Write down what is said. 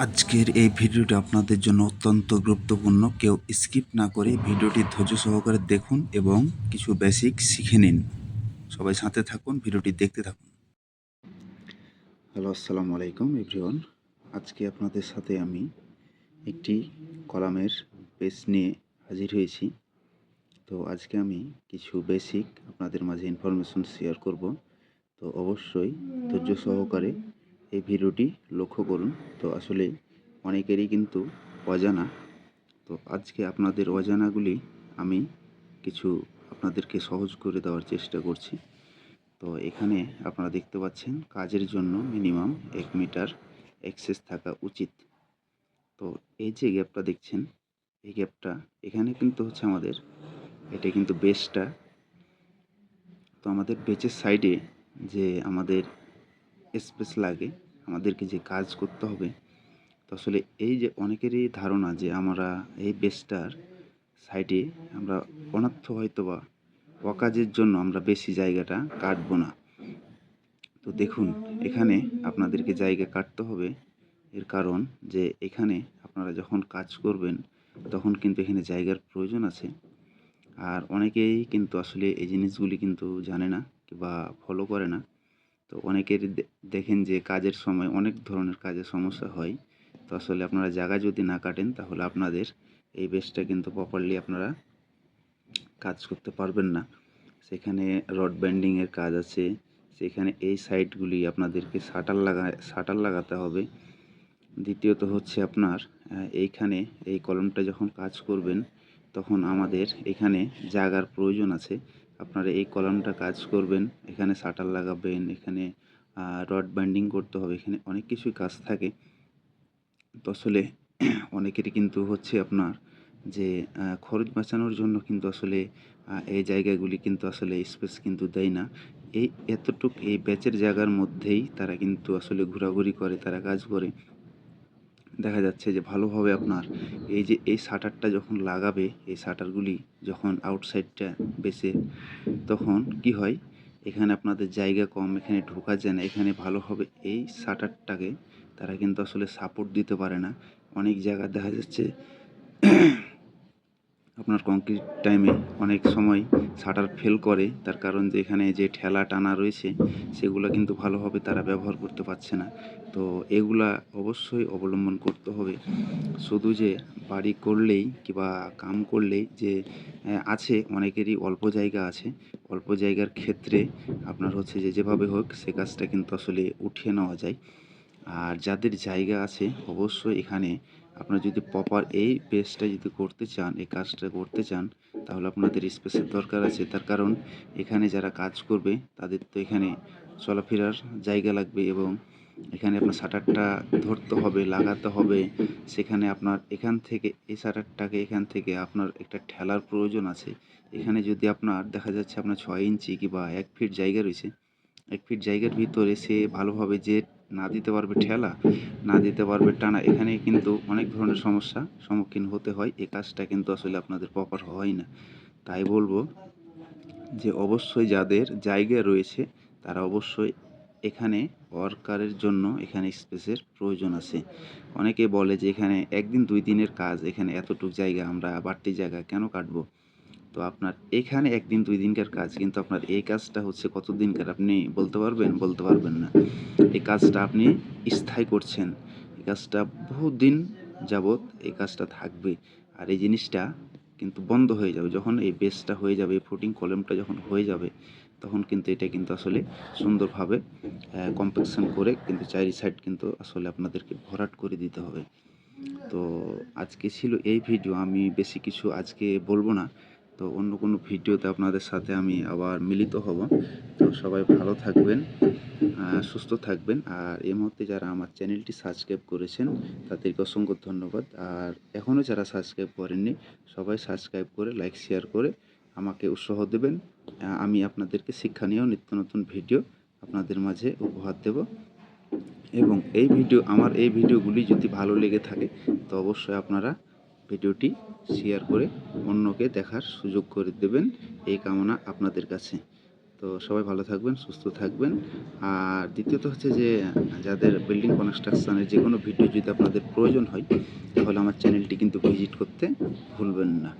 আজকের এই ভিডিওটি আপনাদের জন্য অত্যন্ত গুরুত্বপূর্ণ। কেউ স্কিপ না করে ভিডিওটি ধৈর্য সহকারে দেখুন এবং কিছু বেসিক শিখে নিন। সবাই সাথে থাকুন, ভিডিওটি দেখতে থাকুন। হ্যালো, আসসালামু আলাইকুম এভরিওয়ান। আজকে আপনাদের সাথে আমি একটি কলামের পেজ নিয়ে হাজির হয়েছি। তো আজকে আমি কিছু বেসিক আপনাদের মাঝে ইনফরমেশন শেয়ার করব। তো অবশ্যই ধৈর্য সহকারে এই ভিডিওটি লক্ষ্য করুন। তো আসলে অনেকেরই কিন্তু অজানা। তো আজকে আপনাদের অজানাগুলি আমি কিছু আপনাদেরকে সহজ করে দেওয়ার চেষ্টা করছি। তো এখানে আপনারা দেখতে পাচ্ছেন কাজের জন্য মিনিমাম 1 মিটার অ্যাক্সেস থাকা উচিত। তো এই যে গ্যাপটা দেখছেন, এই গ্যাপটা এখানে কিন্তু হচ্ছে আমাদের এটা কিন্তু বেসটা। তো আমাদের বেচের সাইডে যে আমাদের স্পেস লাগে, আমাদেরকে যে কাজ করতে হবে, তো আসলে এই যে অনেকেরই ধারণা যে আমরা এই বেসটার সাইডে আমরা অনর্থ হয়তো বা অকাজের জন্য আমরা বেশি জায়গাটা কাটবো না। তো দেখুন, এখানে আপনাদেরকে জায়গা কাটতে হবে। এর কারণ যে এখানে আপনারা যখন কাজ করবেন তখন কিন্তু এখানে জায়গার প্রয়োজন আছে। আর অনেকেই কিন্তু আসলে এই জিনিসগুলি কিন্তু জানে না বা ফলো করে না। তো অনেকেরই দেখেন যে কাজের সময় অনেক ধরনের কাজের সমস্যা হয়। তো আসলে আপনারা জায়গা যদি না কাটেন তাহলে আপনাদের এই বেসটা কিন্তু প্রপারলি আপনারা কাজ করতে পারবেন না। সেখানে রড ব্যান্ডিংয়ের কাজ আছে, সেখানে এই সাইডগুলি আপনাদেরকে শাটার লাগাতে হবে। দ্বিতীয়ত হচ্ছে আপনার এইখানে এই কলমটা যখন কাজ করবেন তখন আমাদের এখানে জায়গার প্রয়োজন আছে। আপনারা এই কলমটা কাজ করবেন, এখানে শাটার লাগাবেন, এখানে রড বাইন্ডিং করতে হবে, এখানে অনেক কিছুই কাজ থাকে। তো আসলে অনেকেরই কিন্তু হচ্ছে আপনার যে খরচ বাঁচানোর জন্য কিন্তু আসলে এই জায়গাগুলি কিন্তু আসলে স্পেস কিন্তু দেয় না। এই এই ব্যাচের জায়গার মধ্যেই তারা কিন্তু আসলে ঘোরাঘুরি করে, তারা কাজ করে। দেখা যাচ্ছে যে ভালোভাবে আপনার এই যে এই শাটারটা যখন লাগাবে, এই শাটারগুলি যখন আউটসাইডটা বেছে, তখন কি হয়, এখানে আপনাদের জায়গা কম, এখানে ঢোকা যায় না। এখানে ভালোভাবে এই শাটারটাকে তারা কিন্তু আসলে সাপোর্ট দিতে পারে না। অনেক জায়গায় দেখা যাচ্ছে আপনার কংক্রিট টাইমে অনেক সময় শাটার ফেল করে, তার কারণ যে এখানে যে ঠেলা টানা রয়েছে সেগুলো কিন্তু ভালোভাবে তারা ব্যবহার করতে পারছে না। তো এগুলা অবশ্যই অবলম্বন করতে হবে। শুধু যে বাড়ি করলেই কিংবা কাম করলেই যে আছে অনেকেরই অল্প জায়গা আছে, অল্প জায়গার ক্ষেত্রে আপনার হচ্ছে যে যেভাবে হোক সে কাজটা কিন্তু আসলে উঠিয়ে নেওয়া যায়। আর যাদের জায়গা আছে অবশ্যই এখানে আপনারা যদি প্রপার এই পেজটা যদি করতে চান, এই কাজটা করতে চান, তাহলে আপনাদের স্পেসের দরকার আছে। তার কারণ এখানে যারা কাজ করবে তাদের তো এখানে চলাফেরার জায়গা লাগবে এবং এখানে আপনার শাটারটা ধরতে হবে, লাগাতে হবে। সেখানে আপনার এখান থেকে এই শাটারটাকে এখান থেকে আপনার একটা ঠেলার প্রয়োজন আছে। এখানে যদি আপনার দেখা যাচ্ছে আপনার 6 ইঞ্চি কিংবা 1 ফিট জায়গা রয়েছে, 1 ফিট জায়গার ভিতরে সে ভালোভাবে যে না দিতে পারবে ঠেলা, না দিতে পারবে টানা, এখানে কিন্তু অনেক ধরনের সমস্যা সম্মুখীন হতে হয়। এই কাজটা কিন্তু আসলে আপনাদের প্রপার হয় না। তাই বলবো যে অবশ্যই যাদের জায়গা রয়েছে তারা অবশ্যই এখানে ওয়ার্কারের জন্য এখানে স্পেসের প্রয়োজন আছে। অনেকে বলে যে এখানে 1 দিন 2 দিনের কাজ, এখানে এতটুক জায়গা আমরা বাড়তি জায়গা কেন কাটবো? তো আপনার এখানে 1 দিন 2 দিনকার কাজ, কিন্তু আপনার এই কাজটা হচ্ছে কতদিনকার আপনি বলতে পারবেন? বলতে পারবেন না। এই কাজটা আপনি স্থায়ী করছেন। এই কাজটা বহুদিন যাবৎ এই কাজটা থাকবে। আর এই জিনিসটা কিন্তু বন্ধ হয়ে যাবে। যখন এই বেসটা হয়ে যাবে, এই ফুটিং কলামটা যখন হয়ে যাবে, তখন কিন্তু এটা কিন্তু আসলে সুন্দরভাবে কম্প্যাকশন করে কিন্তু চারি সাইড কিন্তু আসলে আপনাদেরকে ভরাট করে দিতে হবে। তো আজকে ছিল এই ভিডিও। আমি বেশি কিছু আজকে বলবো না। তো অন্য কোনো ভিডিওতে আপনাদের সাথে আমি আবার মিলিত হব। তো সবাই ভালো থাকবেন, সুস্থ থাকবেন। আর এই মুহূর্তে যারা আমার চ্যানেলটি সাবস্ক্রাইব করেছেন তাদেরকে অসংখ্য ধন্যবাদ। আর এখনও যারা সাবস্ক্রাইব করেননি সবাই সাবস্ক্রাইব করে লাইক শেয়ার করে আমাকে উৎসাহ দেবেন। আমি আপনাদেরকে শিক্ষণীয় নিত্য নতুন ভিডিও আপনাদের মাঝে উপহার দেব। এবং আমার এই ভিডিওগুলি যদি ভালো লেগে থাকে তো অবশ্যই আপনারা ভিডিওটি শেয়ার করে অন্যকে দেখার সুযোগ করে দেবেন, এই কামনা আপনাদের কাছে। তো সবাই ভালো থাকবেন, সুস্থ থাকবেন। আর দ্বিতীয়ত হচ্ছে যে যাদের বিল্ডিং কনস্ট্রাকশনের যেকোনো ভিডিও যদি আপনাদের প্রয়োজন হয়, তাহলে আমার চ্যানেলটি কিন্তু ভিজিট করতে ভুলবেন না।